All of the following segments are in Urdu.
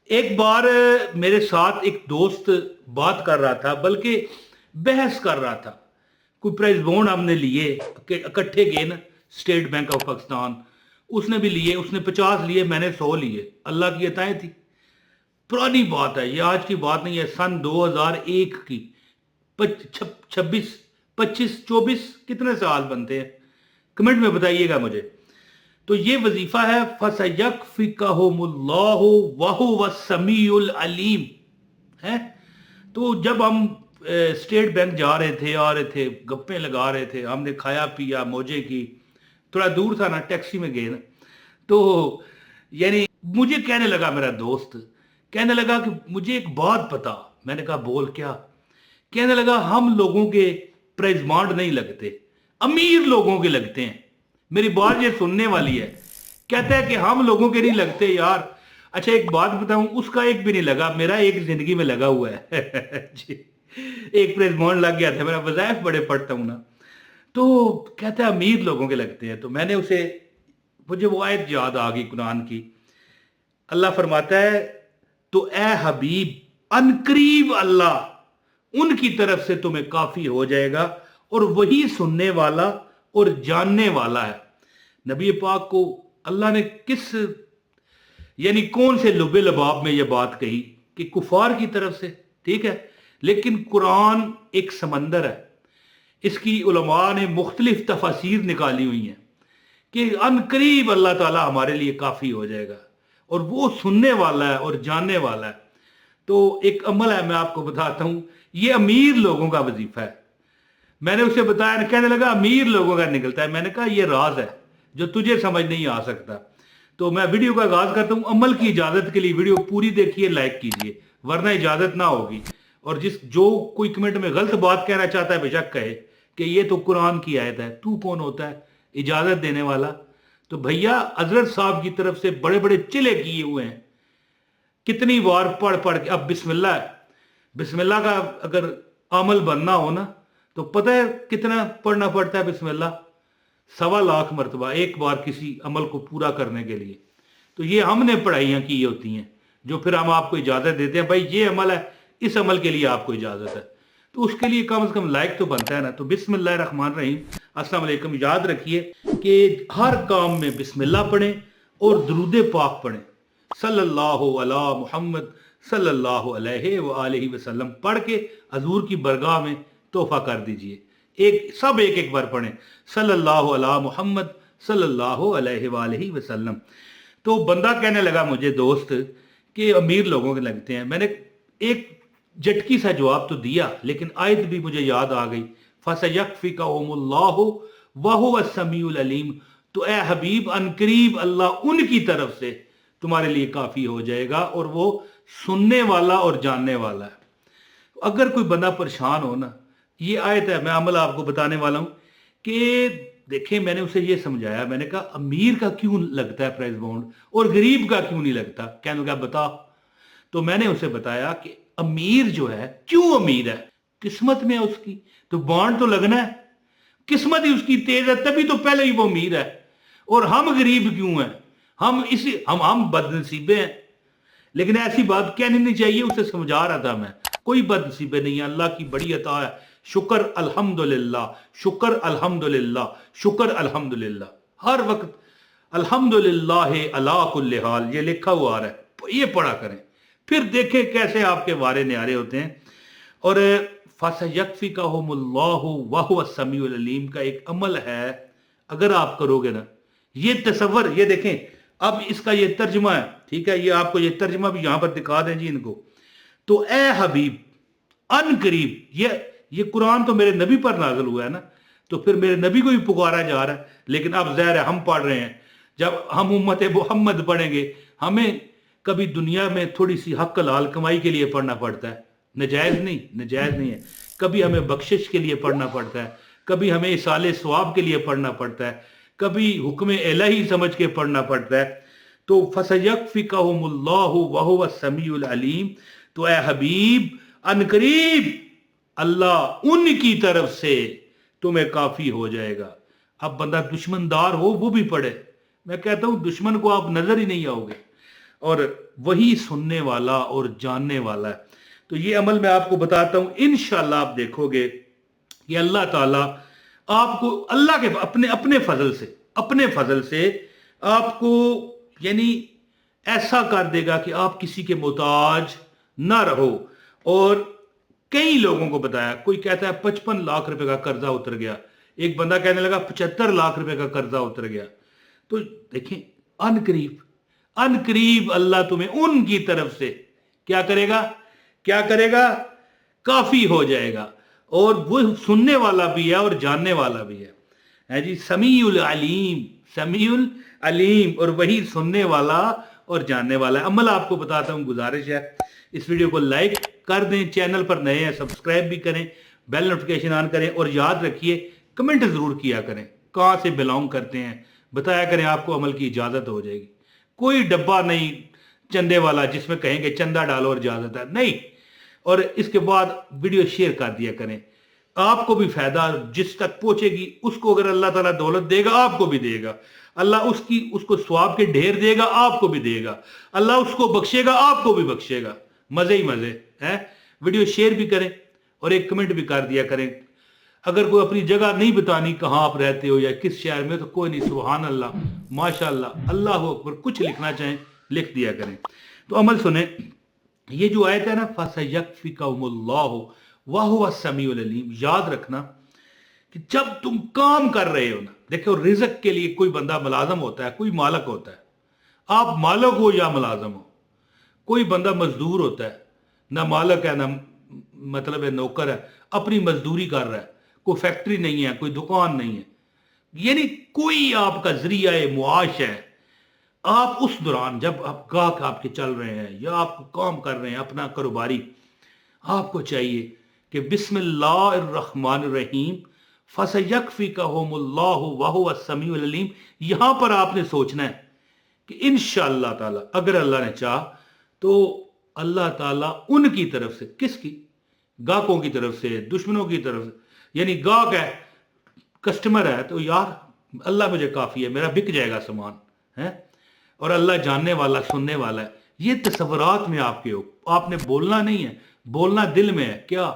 ایک بار میرے ساتھ ایک دوست بات کر رہا تھا، بلکہ بحث کر رہا تھا۔ کوئی پرائز بونڈ ہم نے لیے، اکٹھے گئے نا، اسٹیٹ بینک آف پاکستان، اس نے بھی لیے، اس نے 50 لیے، میں نے 100 لیے۔ اللہ کی عطائیں تھی، پرانی بات ہے، یہ آج کی بات نہیں ہے، سن 2001 کی، 26 25 24 کتنے سال بنتے ہیں؟ کمنٹ میں بتائیے گا مجھے۔ تو یہ وظیفہ ہے فَسَيَكْفِكَهُمُ اللَّهُ وَهُوَ السَّمِيعُ الْعَلِيمُ ہے۔ تو جب ہم اسٹیٹ بینک جا رہے تھے، آ رہے تھے، گپیں لگا رہے تھے، ہم نے کھایا پیا، موجے کی، تھوڑا دور تھا نا، ٹیکسی میں گئے نا، تو یعنی مجھے کہنے لگا، میرا دوست کہنے لگا کہ مجھے ایک بات پتا۔ میں نے کہا بول کیا؟ کہنے لگا ہم لوگوں کے پرائز بانڈ نہیں لگتے، امیر لوگوں کے لگتے ہیں۔ میری بات یہ سننے والی ہے۔ کہتا ہے کہ ہم لوگوں کے نہیں لگتے یار۔ اچھا ایک بات بتاؤں، اس کا ایک بھی نہیں لگا، میرا ایک زندگی میں لگا ہوا ہے جی، ایک پریس بانڈ لگ گیا تھا، میرا وظائف بڑے پڑھتا ہوں نا۔ تو کہتا ہے امیر لوگوں کے لگتے ہیں۔ تو میں نے اسے، مجھے وہ آیت یاد آ گئی قرآن کی۔ اللہ فرماتا ہے تو اے حبیب، ان قریب اللہ ان کی طرف سے تمہیں کافی ہو جائے گا، اور وہی سننے والا اور جاننے والا ہے۔ نبی پاک کو اللہ نے کس، یعنی کون سے لب لباب میں یہ بات کہی کہ کفار کی طرف سے، ٹھیک ہے، لیکن قرآن ایک سمندر ہے، اس کی علماء نے مختلف تفاسیر نکالی ہوئی ہیں کہ ان قریب اللہ تعالی ہمارے لیے کافی ہو جائے گا، اور وہ سننے والا ہے اور جاننے والا ہے۔ تو ایک عمل ہے، میں آپ کو بتاتا ہوں، یہ امیر لوگوں کا وظیفہ ہے۔ میں نے اسے بتایا، کہنے لگا امیر لوگوں کا نکلتا ہے۔ میں نے کہا یہ راز ہے جو تجھے سمجھ نہیں آ سکتا۔ تو میں ویڈیو کا آغاز کرتا ہوں، عمل کی اجازت کے لیے ویڈیو پوری دیکھیے، لائک کیجئے، ورنہ اجازت نہ ہوگی۔ اور جو کوئی کمنٹ میں غلط بات کہنا چاہتا ہے، بے شک کہے کہ یہ تو قرآن کی آیت ہے، تو کون ہوتا ہے اجازت دینے والا؟ تو بھیا حضرت صاحب کی طرف سے بڑے بڑے چلے کیے ہوئے ہیں، کتنی بار پڑھ پڑھ کے۔ اب بسم اللہ ہے، بسم اللہ کا اگر عمل بننا ہو نا، تو پتہ ہے کتنا پڑھنا پڑتا ہے بسم اللہ؟ 1.25 مرتبہ ایک بار کسی عمل کو پورا کرنے کے لیے۔ تو یہ ہم نے پڑھائیاں کی ہوتی ہیں، جو پھر ہم آپ کو اجازت دیتے ہیں، بھائی یہ عمل ہے، اس عمل کے لیے آپ کو اجازت ہے، تو اس کے لیے کم از کم لائک تو بنتا ہے نا۔ تو بسم اللہ الرحمن الرحیم، السلام علیکم، یاد رکھیے کہ ہر کام میں بسم اللہ پڑھیں اور درود پاک پڑھیں، صلی اللہ علی محمد صلی اللہ علیہ وآلہ وسلم پڑھ کے حضور کی برگاہ میں تحفہ کر دیجئے۔ سب ایک ایک بار پڑھیں، صلی اللہ علی محمد صلی اللہ علیہ وآلہ وسلم۔ تو بندہ کہنے لگا مجھے، دوست، کہ امیر لوگوں کے لگتے ہیں۔ میں نے ایک جھٹکی سا جواب تو دیا، لیکن آیت بھی مجھے یاد آ گئی، فَسَيَكْفِكَهُمُ اللَّهُ وَهُوَ السَّمِيعُ الْعَلِيمُ۔ تو اے حبیب، ان قریب اللہ ان کی طرف سے تمہارے لیے کافی ہو جائے گا، اور وہ سننے والا اور جاننے والا ہے۔ اگر کوئی بندہ پریشان ہو نا، یہ آیت ہے، میں عمل آپ کو بتانے والا ہوں کہ دیکھیں، میں نے اسے یہ سمجھایا، میں نے کہا امیر کا کیوں لگتا ہے پرائز بانڈ اور غریب کا کیوں نہیں لگتا؟ کہنے لگا بتا۔ تو میں نے اسے بتایا کہ امیر جو ہے، کیوں امیر ہے؟ قسمت میں ہے اس کی، تو بانڈ تو لگنا ہے، قسمت ہی اس کی تیز ہے، تبھی تو پہلے ہی وہ امیر ہے۔ اور ہم غریب کیوں ہیں؟ ہم بد نصیبے ہیں۔ لیکن ایسی بات کہنی نہیں چاہیے، اسے سمجھا رہا تھا میں، کوئی بد نصیبے نہیں ہے، اللہ کی بڑی عطا ہے، شکر الحمدللہ، شکر الحمدللہ، شکر الحمدللہ، ہر وقت الحمدللہ علی کل حال یہ لکھا ہوا آ رہا ہے، یہ پڑھا کریں، پھر دیکھیں کیسے آپ کے وارے نیارے ہوتے ہیں۔ اور فَسَيَكْفِكَهُمُ اللَّهُ وَهُوَ السَّمِيعُ الْعَلِيمُ کا ایک عمل ہے، اگر آپ کرو گے نا، یہ تصور، یہ دیکھیں، اب اس کا یہ ترجمہ ہے، ٹھیک ہے، یہ آپ کو یہ ترجمہ بھی یہاں پر دکھا دیں جی ان کو۔ تو اے حبیب، ان قریب، یہ قرآن تو میرے نبی پر نازل ہوا ہے نا، تو پھر میرے نبی کو بھی پکارا جا رہا ہے، لیکن اب ظاہر ہے ہم پڑھ رہے ہیں، جب ہم امت محمد پڑھیں گے، ہمیں کبھی دنیا میں تھوڑی سی حق حلال کمائی کے لیے پڑھنا پڑتا ہے، نجائز نہیں، نجائز نہیں ہے، کبھی ہمیں بخشش کے لیے پڑھنا پڑتا ہے، کبھی ہمیں اصال ثواب کے لیے پڑھنا پڑتا ہے، کبھی حکم الہی سمجھ کے پڑھنا پڑتا ہے۔ تو فَسَيَكْفِكَهُمُ اللَّهُ وَهُوَ السَّمِيعُ الْعَلِيمُ، تو اے حبیب، ان قریب اللہ ان کی طرف سے تمہیں کافی ہو جائے گا۔ اب بندہ دشمن دار ہو وہ بھی پڑھے، میں کہتا ہوں دشمن کو آپ نظر ہی نہیں آؤ گے۔ اور وہی سننے والا اور جاننے والا ہے. تو یہ عمل میں آپ کو بتاتا ہوں, انشاءاللہ آپ دیکھو گے کہ اللہ تعالیٰ آپ کو اللہ کے اپنے فضل سے آپ کو یعنی ایسا کر دے گا کہ آپ کسی کے محتاج نہ رہو. اور کئی لوگوں کو بتایا, کوئی کہتا ہے 55 لاکھ روپے کا قرضہ اتر گیا, ایک بندہ کہنے لگا 75 لاکھ روپے کا قرضہ اتر گیا. تو دیکھیں ان قریب اللہ تمہیں ان کی طرف سے کیا کرے گا کافی ہو جائے گا. اور وہ سننے والا بھی ہے اور جاننے والا بھی ہے جی, سمیع العلیم, اور وہی سننے والا اور جاننے والا ہے. عمل آپ کو بتاتا ہوں, گزارش ہے اس ویڈیو کو لائک کر دیں, چینل پر نئے ہیں سبسکرائب بھی کریں, بیل نوٹیفیکیشن آن کریں, اور یاد رکھیے کمنٹ ضرور کیا کریں کہاں سے بلانگ کرتے ہیں, بتایا کریں, آپ کو عمل کی اجازت ہو جائے گی. کوئی ڈبہ نہیں چندے والا جس میں کہیں گے چندہ ڈالو اور اجازت ہے, نہیں. اور اس کے بعد ویڈیو شیئر کر دیا کریں, آپ کو بھی فائدہ جس تک پہنچے گی اس کو اگر اللہ تعالیٰ دولت دے گا آپ کو بھی دے گا, اللہ اس کو ثواب کے ڈھیر دے گا آپ کو بھی دے گا, اللہ اس کو بخشے گا آپ کو بھی بخشے گا. مزے ہی مزے ہیں. ویڈیو شیئر بھی کریں اور ایک کمنٹ بھی کر دیا کریں. اگر کوئی اپنی جگہ نہیں بتانی کہاں آپ رہتے ہو یا کس شہر میں, تو کوئی نہیں, سبحان اللہ, ماشاءاللہ, اللہ اکبر, کچھ لکھنا چاہیں لکھ دیا کریں. تو عمل سنیں, یہ جو آیت ہے نا فَسَيَكْفِكَهُمُ اللَّهُ وَهُوَ السَّمِيعُ الْعَلِيمُ, یاد رکھنا کہ جب تم کام کر رہے ہو نا, دیکھو رزق کے لیے کوئی بندہ ملازم ہوتا ہے, کوئی مالک ہوتا ہے. آپ مالک ہو یا ملازم ہو, کوئی بندہ مزدور ہوتا ہے, نہ مالک ہے نہ مطلب ہے نوکر ہے, اپنی مزدوری کر رہا ہے. کوئی فیکٹری نہیں ہے, کوئی دکان نہیں ہے, یعنی کوئی آپ کا ذریعہ معاش ہے. آپ اس دوران جب آپ گاہک آپ کے چل رہے ہیں یا آپ کو کام کر رہے ہیں اپنا کاروباری, آپ کو چاہیے کہ بسم اللہ الرحمن الرحیم فَسَيَكْفِكَهُمُ اللَّهُ وَهُوَ السَّمِيعُ الْعَلِيمُ. یہاں پر آپ نے سوچنا ہے کہ انشاءاللہ تعالی اگر اللہ نے چاہ تو اللہ تعالیٰ ان کی طرف سے, کس کی, گاہکوں کی طرف سے, دشمنوں کی طرف سے, یعنی گاہک ہے, کسٹمر ہے, تو یار اللہ مجھے کافی ہے, میرا بک جائے گا سامان ہے, اور اللہ جاننے والا سننے والا ہے. یہ تصورات میں آپ کے ہو, آپ نے بولنا نہیں ہے, بولنا دل میں ہے. کیا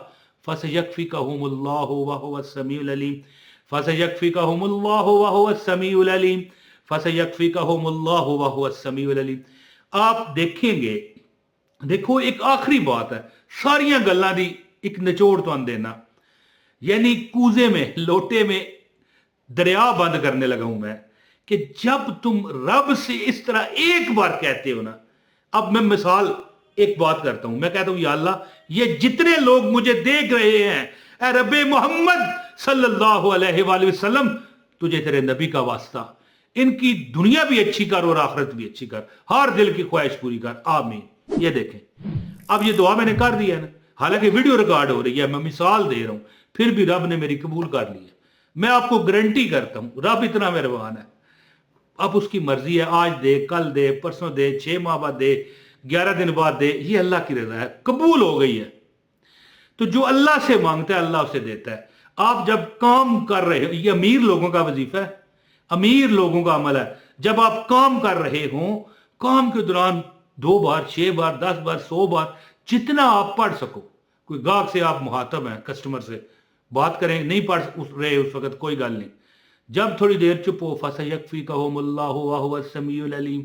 فَسَيَكْفِكَهُمُ اللَّهُ وَهُوَ السَّمِيعُ الْعَلِيمُ فَسَيَكْفِكَهُمُ اللَّهُ وَهُوَ السَّمِيعُ الْعَلِيمُ فَسَيَكْفِكَهُمُ اللَّهُ وَهُوَ السَّمِيعُ الْعَلِيمُ. آپ دیکھیں گے, دیکھو ایک آخری بات ہے, ساریاں گلاں دی ایک نچوڑ تو ان دینا, یعنی کوزے میں لوٹے میں دریا بند کرنے لگا ہوں میں, کہ جب تم رب سے اس طرح ایک بار کہتے ہو نا. اب میں مثال ایک بات کرتا ہوں, میں کہتا ہوں یا اللہ یہ جتنے لوگ مجھے دیکھ رہے ہیں, اے رب محمد صلی اللہ علیہ وآلہ وسلم, تجھے تیرے نبی کا واسطہ, ان کی دنیا بھی اچھی کر اور آخرت بھی اچھی کر, ہر دل کی خواہش پوری کر, آمین. یہ دیکھیں, اب یہ دعا میں نے کر دیا ہے نا, حالانکہ ویڈیو ریکارڈ ہو رہی ہے, میں مثال دے رہا ہوں, پھر بھی رب نے میری قبول کر لی ہے. میں آپ کو گارنٹی کرتا ہوں رب اتنا مہربان ہے. اب اس کی مرضی ہے, آج دے, کل دے, پرسوں دے, 6 ماہ بعد دے, 11 دن بعد دے, یہ اللہ کی رضا ہے, قبول ہو گئی ہے. تو جو اللہ سے مانگتا ہے اللہ اسے دیتا ہے. آپ جب کام کر رہے ہو, یہ امیر لوگوں کا وظیفہ ہے, امیر لوگوں کا عمل ہے, جب آپ کام کر رہے ہوں, کام کے دوران 2 بار 6 بار 10 بار 100 بار جتنا آپ پڑھ سکو. کوئی گاہک سے آپ مخاطب ہیں, کسٹمر سے بات کریں, نہیں پڑھ رہے اس وقت کوئی گل نہیں, جب تھوڑی دیر چپ ہو, فَسَيَكْفِكَهُمُ اللَّهُ وَهُوَ السَّمِيعُ الْعَلِيمُ,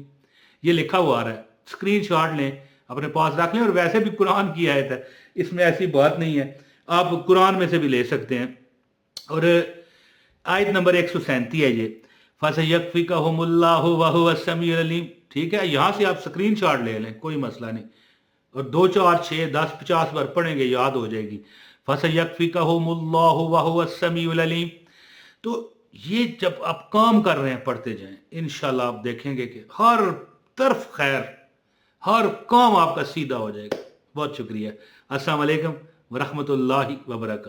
یہ لکھا ہوا آ رہا ہے, اسکرین شاٹ لیں, اپنے پاس رکھ لیں. اور ویسے بھی قرآن کی آیت ہے, اس میں ایسی بات نہیں ہے, آپ قرآن میں سے بھی لے سکتے ہیں. اور آیت نمبر 137 ہے یہ, فَسَيَكْفِكَهُمُ اللَّهُ وَهُوَ السَّمِيعُ الْعَلِيمُ. ٹھیک ہے, یہاں سے آپ اسکرین شاٹ لے لیں, کوئی مسئلہ نہیں, اور 2 4 6 10 50 بار پڑھیں گے, یاد ہو جائے گی. فَسَيَكْفِكَهُمُ اللَّهُ وَهُوَ السَّمِيعُ الْعَلِيمُ. تو یہ جب آپ کام کر رہے ہیں پڑھتے جائیں, انشاءاللہ آپ دیکھیں گے کہ ہر طرف خیر, ہر کام آپ کا سیدھا ہو جائے گا. بہت شکریہ. السلام علیکم ورحمۃ اللہ وبرکاتہ.